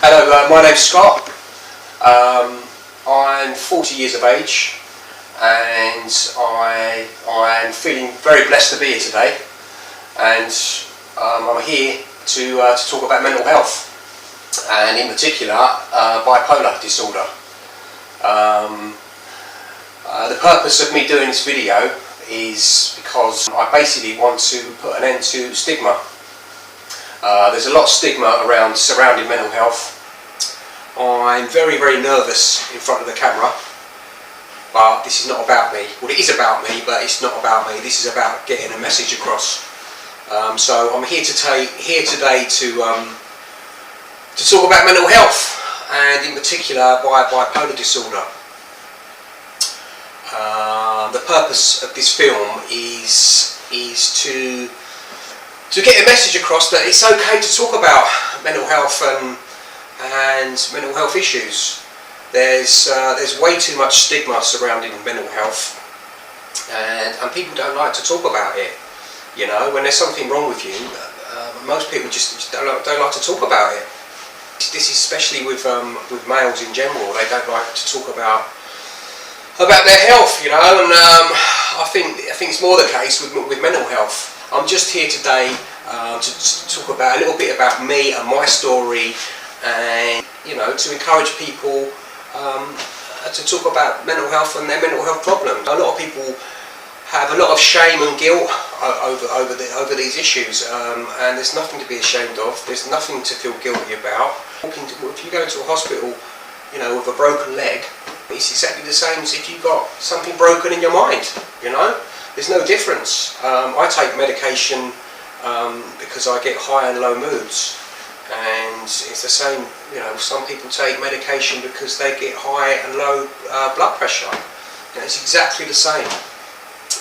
Hello, my name's Scott. I'm 40 years of age and I am feeling very blessed to be here today, and I'm here to talk about mental health, and in particular bipolar disorder. The purpose of me doing this video is because I basically want to put an end to stigma. There's a lot of stigma surrounding mental health. I'm very nervous in front of the camera, but this is not about me. Well, it is about me, but it's not about me. This is about getting a message across. So I'm here today to talk about mental health, and in particular bipolar disorder. The purpose of this film is to get a message across that it's okay to talk about mental health and mental health issues. There's way too much stigma surrounding mental health, and people don't like to talk about it. You know, when there's something wrong with you, most people just don't like to talk about it. This is especially with males in general. They don't like to talk about their health, you know, and I think it's more the case with mental health. I'm just here today to talk about a little bit about me and my story, and to encourage people to talk about mental health and their mental health problems. A lot of people have a lot of shame and guilt over these issues, and there's nothing to be ashamed of. There's nothing to feel guilty about. If you go to a hospital, with a broken leg, it's exactly the same as if you've got something broken in your mind. There's no difference. I take medication because I get high and low moods, and it's the same. Some people take medication because they get high and low blood pressure. It's exactly the same.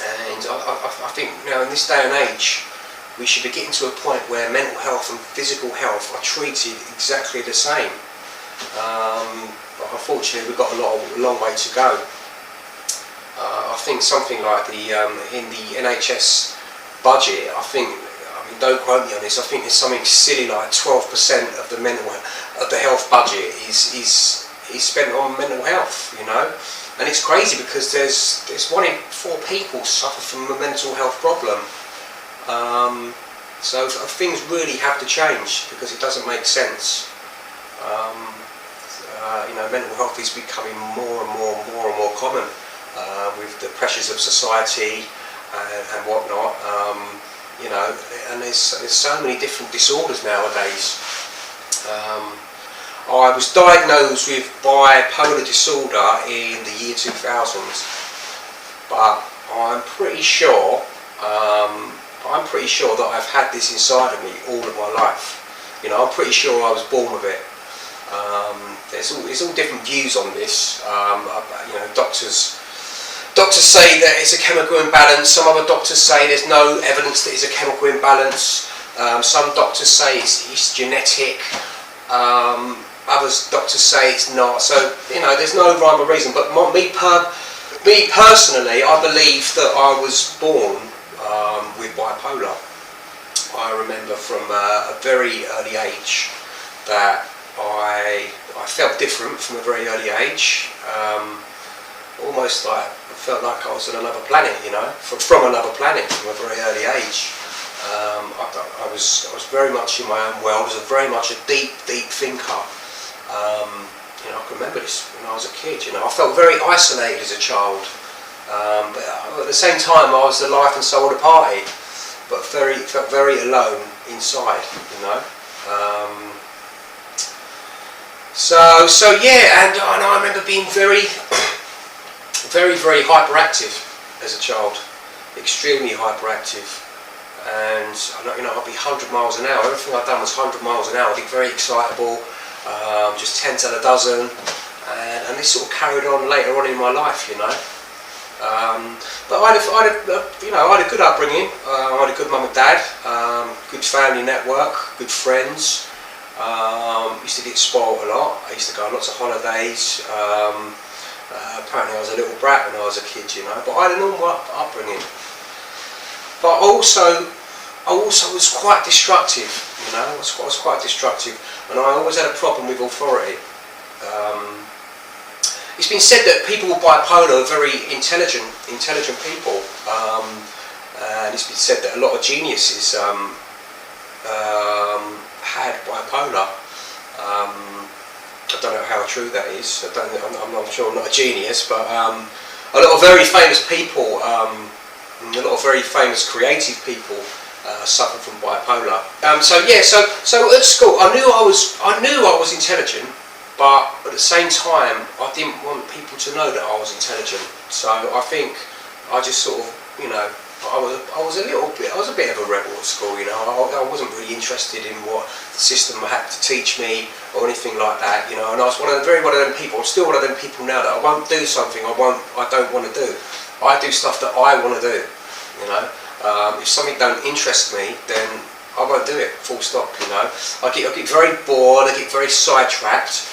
And I think in this day and age, we should be getting to a point where mental health and physical health are treated exactly the same. But unfortunately, we've got a long way to go. I think something like in the NHS budget, don't quote me on this, I think there's something silly like 12% of the health budget is spent on mental health, and it's crazy because there's 1 in 4 people suffer from a mental health problem. So things really have to change, because it doesn't make sense. Mental health is becoming more and more common with the pressures of society and whatnot. And there's so many different disorders nowadays. I was diagnosed with bipolar disorder in the year 2000, but I'm pretty sure that I've had this inside of me all of my life. I'm pretty sure I was born with it. There's all different views on this. Doctors say that it's a chemical imbalance. Some other doctors say there's no evidence that it's a chemical imbalance. Some doctors say it's genetic. Doctors say it's not. So there's no rhyme or reason. But me personally, I believe that I was born with bipolar. I remember from a very early age that I felt different from a very early age. Almost like I felt like I was on another planet, from another planet from a very early age. I was very much in my own world. I was very much a deep thinker. I can remember this when I was a kid. I felt very isolated as a child, but at the same time I was the life and soul of the party, but felt very alone inside. So yeah, and I remember being very hyperactive as a child, extremely hyperactive, and I'd be 100 miles an hour. Everything I'd done was 100 miles an hour. I'd be very excitable, just 10 to the dozen, and this sort of carried on later on in my life, But I had a good upbringing. I had a good mum and dad, good family network, good friends. Used to get spoiled a lot. I used to go on lots of holidays. Apparently I was a little brat when I was a kid, but I had a normal upbringing. But also I also was quite destructive, you know. I was quite destructive, and I always had a problem with authority. It's been said that people with bipolar are very intelligent people, and it's been said that a lot of geniuses had bipolar. I don't know how true that is. I'm sure I'm not a genius, but a lot of very famous people, a lot of very famous creative people suffer from bipolar. So at school, I knew I was intelligent, but at the same time, I didn't want people to know that I was intelligent. So I think I just sort of, you know, I was a bit of a rebel at school, you know. I wasn't really interested in what the system had to teach me or anything like that, you know. And I was one of them people. I'm still one of them people now that I won't do something I don't want to do. I do stuff that I want to do, you know. If something don't interest me, then I won't do it. Full stop, you know. I get very bored. I get very sidetracked.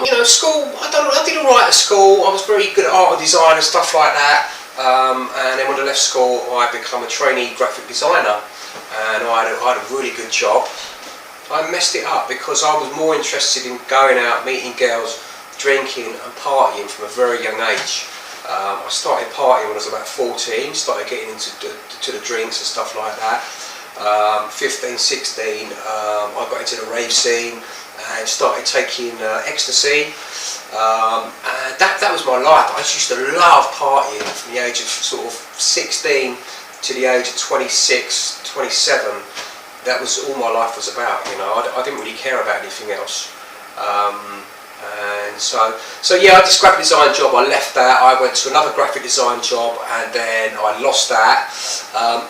You know, school. I did alright at school. I was very good at art and design and stuff like that. And then when I left school, I became a trainee graphic designer, and I had a really good job. I messed it up because I was more interested in going out, meeting girls, drinking and partying from a very young age. I started partying when I was about 14, started getting into the drinks and stuff like that. 15, 16, I got into the rave scene and started taking ecstasy. And that was my life. I just used to love partying from the age of sort of 16 to the age of 26, 27. That was all my life was about, you know. I didn't really care about anything else. And so yeah, I did this graphic design job. I left that. I went to another graphic design job, and then I lost that.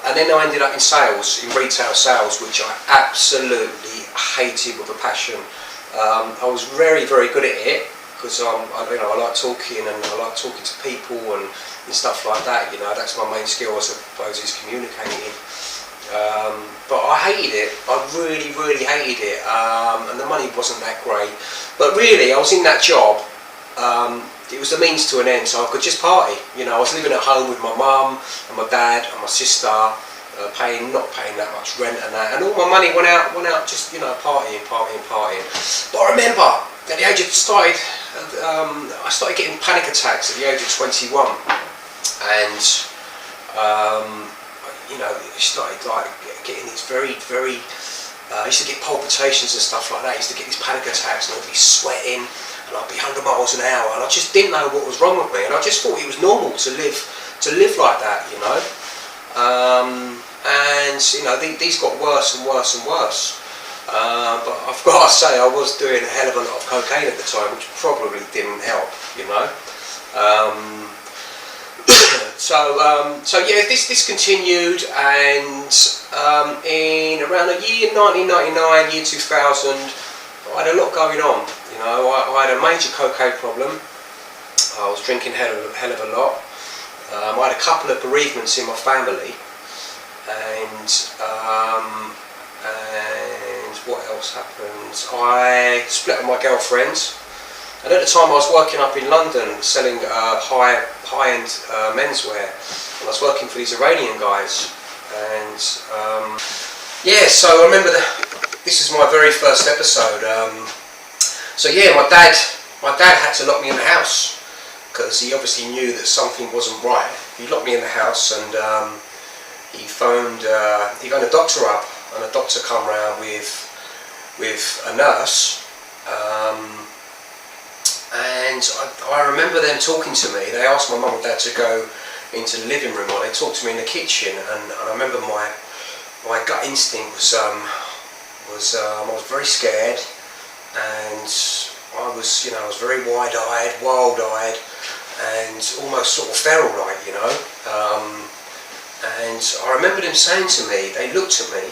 And then I ended up in sales, in retail sales, which I absolutely hated with a passion. I was very, very good at it because I like talking, and I like talking to people and stuff like that. You know, that's my main skill, I suppose, is communicating. But I hated it. I really, really hated it. And the money wasn't that great. But really, I was in that job. It was a means to an end, so I could just party. You know, I was living at home with my mum and my dad and my sister, not paying that much rent and that. And all my money went out just, you know, partying. But I remember at the age of I started getting panic attacks at the age of 21, and you know, I started like getting these very, very. I used to get palpitations and stuff like that. I used to get these panic attacks, and I'd be sweating, and I'd be 100 miles an hour, and I just didn't know what was wrong with me, and I just thought it was normal to live like that, you know. And you know, these got worse and worse and worse. But I've got to say, I was doing a hell of a lot of cocaine at the time, which probably didn't help, you know. So yeah, this continued, and in around the year 1999, year 2000, I had a lot going on. You know, I had a major cocaine problem. I was drinking hell of a lot. I had a couple of bereavements in my family, and what else happened? I split with my girlfriend. And at the time I was working up in London selling high-end menswear, and I was working for these Iranian guys. And yeah, so I remember this is my very first episode. So yeah, my dad had to lock me in the house because he obviously knew that something wasn't right. He locked me in the house, and he phoned a doctor up, and a doctor come round with a nurse. And I remember them talking to me. They asked my mum and dad to go into the living room while they talked to me in the kitchen, and I remember my gut instinct was I was very scared, and I was very wide-eyed, wild-eyed, and almost sort of feral-like, you know. And I remember them saying to me, they looked at me,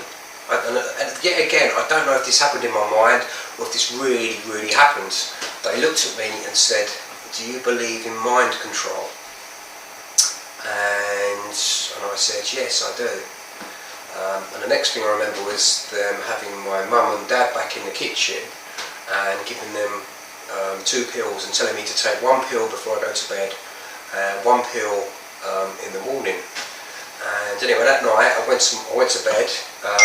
and yet again, I don't know if this happened in my mind or if this really, really happened. They looked at me and said, "Do you believe in mind control?" And I said, "Yes, I do." And the next thing I remember was them having my mum and dad back in the kitchen and giving them 2 pills and telling me to take 1 pill before I go to bed and 1 pill in the morning. And anyway, that night I went to bed. I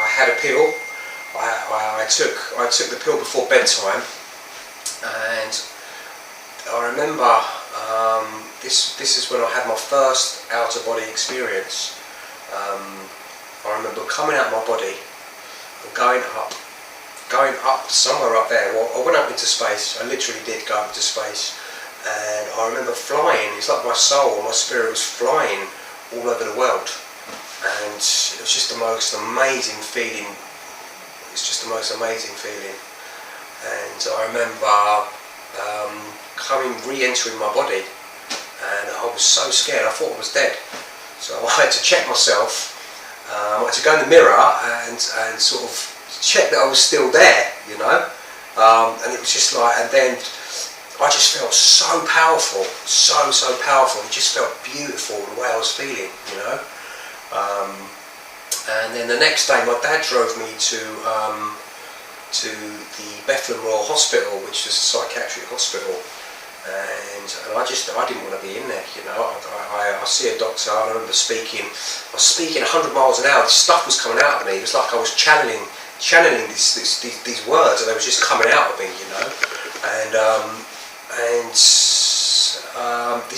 had a pill. I took the pill before bedtime, and I remember this is when I had my first out of body experience. I remember coming out of my body and going up somewhere up there. Well, I went up into space. I literally did go up into space, and I remember flying. It's like my soul, my spirit was flying all over the world, and it was just the most amazing feeling. It's just the most amazing feeling. And I remember re-entering my body, and I was so scared. I thought I was dead, so I had to check myself. I had to go in the mirror and sort of check that I was still there, you know. And it was just like, and then I just felt so powerful, so powerful. It just felt beautiful the way I was feeling, you know. And then the next day, my dad drove me to the Bethlehem Royal Hospital, which is a psychiatric hospital. And I didn't want to be in there, you know. I see a doctor. I remember I was speaking 100 miles an hour. This stuff was coming out of me. It was like I was channeling these words, and they were just coming out of me, you know. And